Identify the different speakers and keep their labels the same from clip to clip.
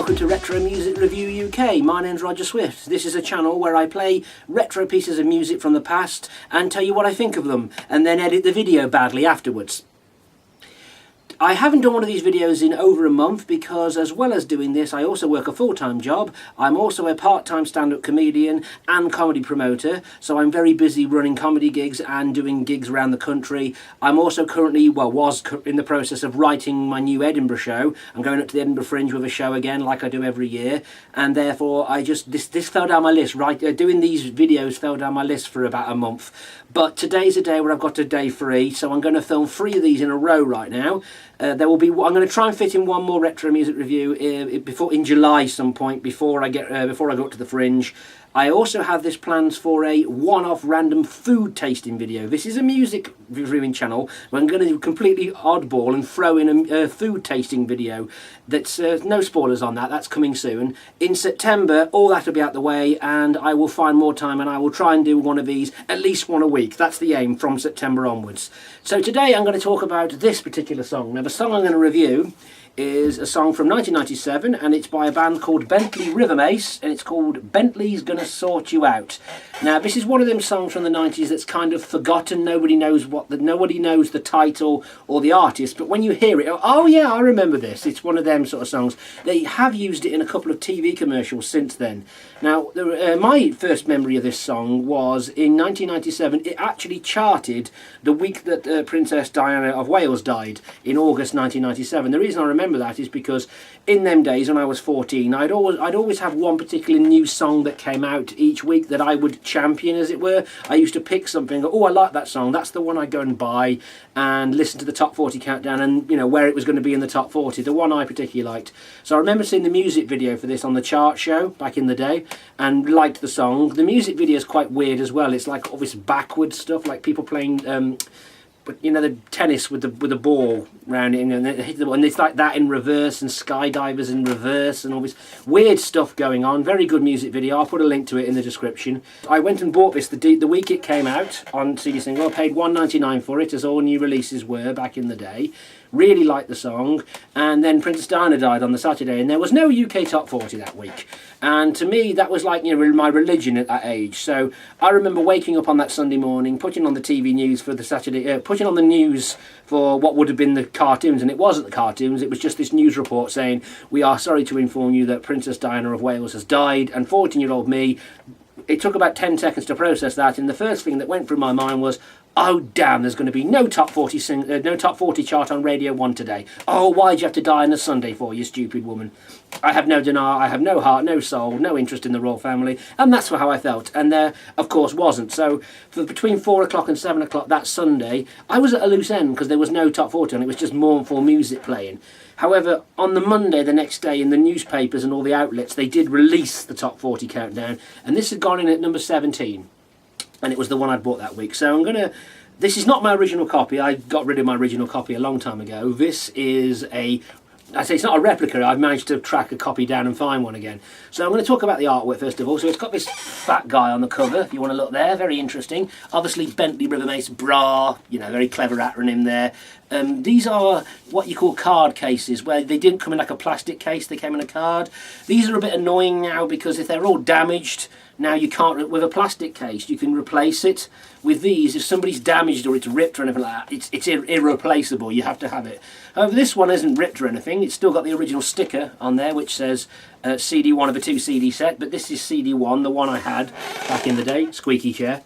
Speaker 1: welcome to Retro Music Review UK. My name's Roger Swift. This is a channel where I play retro pieces of music from the past and tell you what I think of them, and then edit the video badly afterwards. I haven't done one of these videos in over a month because, as well as doing this, I also work a full-time job. I'm also a part-time stand-up comedian and comedy promoter, so I'm very busy running comedy gigs and doing gigs around the country. I'm also currently, was in the process of writing my new Edinburgh show. I'm going up to the Edinburgh Fringe with a show again, like I do every year, and therefore this fell down my list. Doing these videos fell down my list for about a month. But today's a day where I've got a day free, so I'm going to film 3 of these in a row right now. I'm going to try and fit in one more retro music review in July some point before I go up to the Fringe. I also have this plans for a one-off random food tasting video. This is a music reviewing channel where I'm going to do completely oddball and throw in a food tasting video. That's no spoilers on that. That's coming soon. In September, all that will be out the way, and I will find more time and I will try and do one of these at least one a week. That's the aim from September onwards. So today I'm going to talk about this particular song. Now the song I'm going to review is a song from 1997, and it's by a band called Bentley Rhythm-Ace, and it's called Bentley's Gonna Sort You Out. Now this is one of them songs from the 90s that's kind of forgotten. Nobody knows the title or the artist, but when you hear it, oh yeah, I remember this. It's one of them sort of songs. They have used it in a couple of TV commercials since then. Now my first memory of this song was in 1997. It actually charted the week that Princess Diana of Wales died in August 1997. The reason I remember that is because in them days when I was 14, I'd always have one particular new song that came out each week that I would champion, as it were. I used to pick something, oh, I like that song, that's the one I'd go and buy and listen to the top 40 countdown and, you know, where it was going to be in the top 40, the one I particularly liked. So I remember seeing the music video for this on the chart show back in the day and liked the song. The music video is quite weird as well. It's like all this backwards stuff, like people playing but you know, the tennis with the ball round it, and they hit the ball, and it's like that in reverse, and skydivers in reverse, and all this weird stuff going on. Very good music video. I'll put a link to it in the description. I went and bought this the week it came out on CD single. I paid $1.99 for it, as all new releases were back in the day. Really liked the song, and then Princess Diana died on the Saturday, and there was no UK Top 40 that week. And to me, that was like, you know, my religion at that age. So I remember waking up on that Sunday morning, putting on the TV news for the Saturday, putting on the news for what would have been the cartoons, and it wasn't the cartoons. It was just this news report saying, "We are sorry to inform you that Princess Diana of Wales has died." And 14-year-old me, it took about 10 seconds to process that, and the first thing that went through my mind was, oh damn, there's going to be no top 40 chart on Radio 1 today. Oh, why'd you have to die on a Sunday for, you stupid woman? I have no denial, I have no heart, no soul, no interest in the royal family, and that's how I felt, and there, of course, wasn't. So, for between 4 o'clock and 7 o'clock that Sunday, I was at a loose end because there was no top 40 on, it was just mournful music playing. However, on the Monday, the next day, in the newspapers and all the outlets, they did release the top 40 countdown, and this had gone in at number 17. And it was the one I'd bought that week. So this is not my original copy. I got rid of my original copy a long time ago. This is I say it's not a replica. I've managed to track a copy down and find one again. So I'm going to talk about the artwork first of all. So it's got this fat guy on the cover, if you want to look there. Very interesting. Obviously Bentley Rhythm-Ace bra, you know, very clever acronym there. These are what you call card cases, where they didn't come in like a plastic case, they came in a card. These are a bit annoying now because if they're all damaged, now you can't, with a plastic case, you can replace it. With these, if somebody's damaged or it's ripped or anything like that, it's irreplaceable, you have to have it. However, this one isn't ripped or anything, it's still got the original sticker on there which says CD1 of a 2 CD set, but this is CD1, the one I had back in the day, squeaky chair.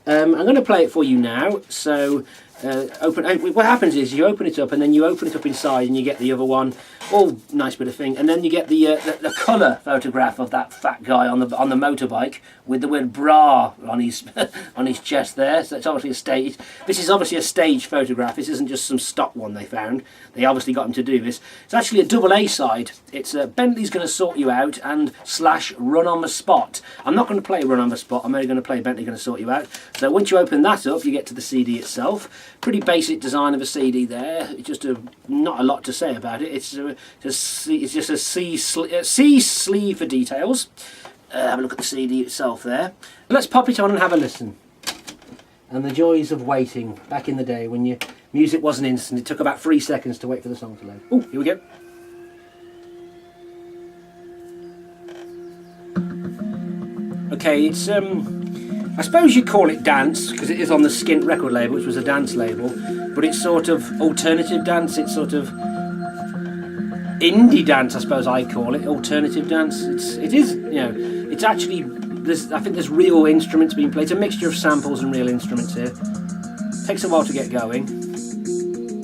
Speaker 1: I'm going to play it for you now, so what happens is you open it up and then you open it up inside and you get the other one, all nice bit of thing, and then you get the colour photograph of that fat guy on the motorbike with the word bra on his on his chest there. So it's obviously a stage. This is obviously a staged photograph. This isn't just some stock one they found. They obviously got him to do this. It's actually a double A side. It's Bentley's Gonna Sort You Out and / Run on the Spot. I'm not going to play Run on the Spot. I'm only going to play Bentley Gonna Sort You Out. So once you open that up, you get to the CD itself. Pretty basic design of a CD there. It's just not a lot to say about it. It's just a C sleeve for details. Have a look at the CD itself there. Let's pop it on and have a listen. And the joys of waiting back in the day when your music wasn't instant. It took about 3 seconds to wait for the song to load. Oh, here we go. okay, it's I suppose you'd call it dance, because it is on the Skint record label, which was a dance label, but it's sort of alternative dance, it's sort of indie dance, I suppose I call it, alternative dance. It is, you know, it's actually, I think there's real instruments being played. It's a mixture of samples and real instruments here. Takes a while to get going.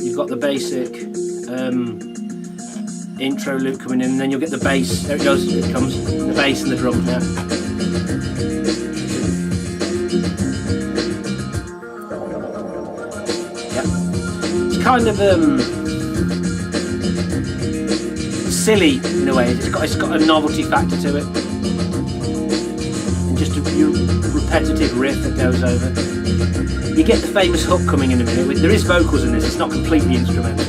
Speaker 1: You've got the basic intro loop coming in, and then you'll get the bass. There it goes, it comes, the bass and the drums now. Yep. It's kind of silly in a way. It's got a novelty factor to it, and just a repetitive riff that goes over. You get the famous hook coming in a minute. There is vocals in this. It's not completely instrumental.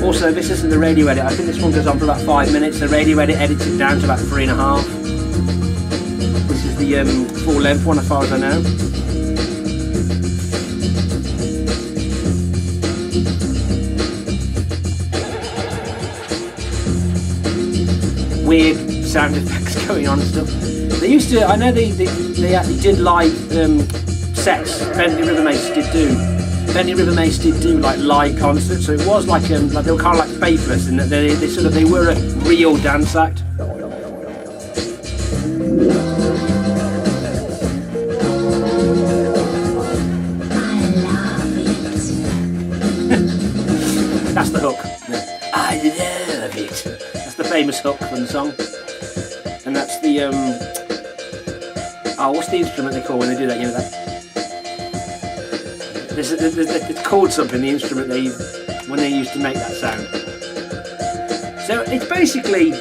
Speaker 1: Also, this isn't the radio edit. I think this one goes on for about 5 minutes. The radio edit edits it down to about 3.5. This is the full-length one, as far as I know. Weird sound effects going on and stuff. They used to, I know they actually did live sets. Bentley River Mace did do like live concerts, so it was like they were kind of like faithless in that they were a real dance act. That's the hook. I love it. That's the famous hook from the song, and that's the what's the instrument they call when they do that? You know that. It's called something. The instrument when they used to make that sound. So it's basically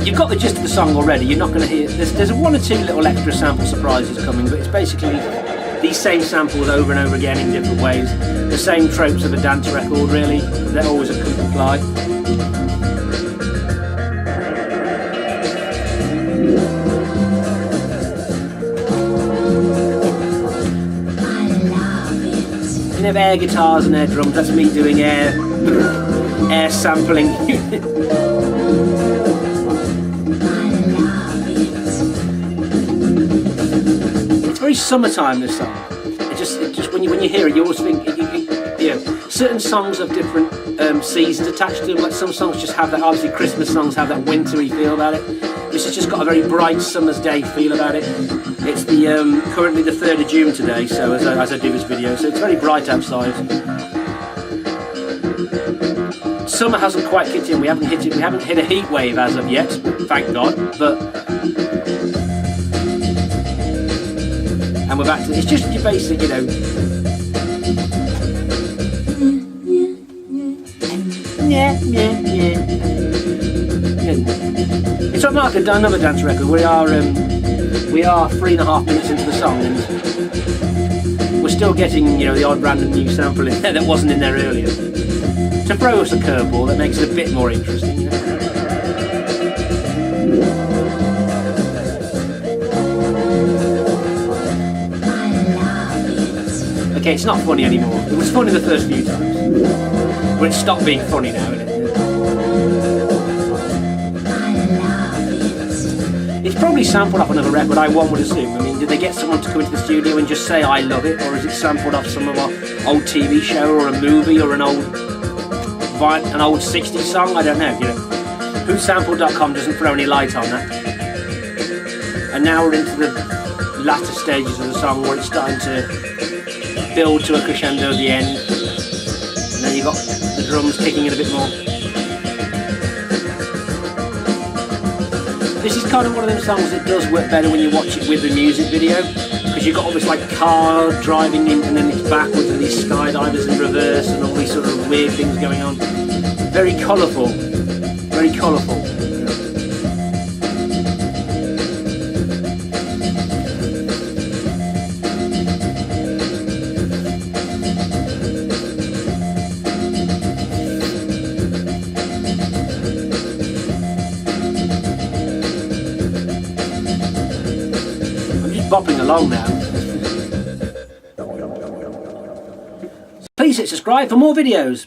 Speaker 1: you've got the gist of the song already. You're not going to hear. There's one or two little extra sample surprises coming, but it's basically these same samples over and over again in different ways. The same tropes of a dance record, really. They're always applied. You have air guitars and air drums. That's me doing air sampling. It's very summertime, this song. It just when you hear it, you always think, you know, certain songs have different seasons attached to them. Like some songs just have that. Obviously, Christmas songs have that wintry feel about it. This has just got a very bright summer's day feel about it. It's the currently the 3rd of June today, so as I do this video, so it's very bright outside. Summer hasn't quite kicked in. We haven't hit a heat wave as of yet, thank God. But and we're back to it's just your basic, you know. Yeah. It's not like another dance record. We are 3.5 minutes into the song, and we're still getting, you know, the odd random new sample in there that wasn't in there earlier. To throw us a curveball that makes it a bit more interesting, you know? Okay, it's not funny anymore. It was funny the first few times, but it's stopped being funny now, isn't it? It's probably sampled off another record, one would assume. I mean, did they get someone to come into the studio and just say, I love it? Or is it sampled off some of our old TV show or a movie or an old 60s song? I don't know, you know. Whosampled.com doesn't throw any light on that. And now we're into the latter stages of the song where it's starting to build to a crescendo at the end. And then you've got the drums kicking in a bit more. This is kind of one of them songs that does work better when you watch it with the music video, because you've got all this like car driving in and then it's backwards and these skydivers in reverse and all these sort of weird things going on. Very colourful, very colourful. Bopping along now. Please hit subscribe for more videos.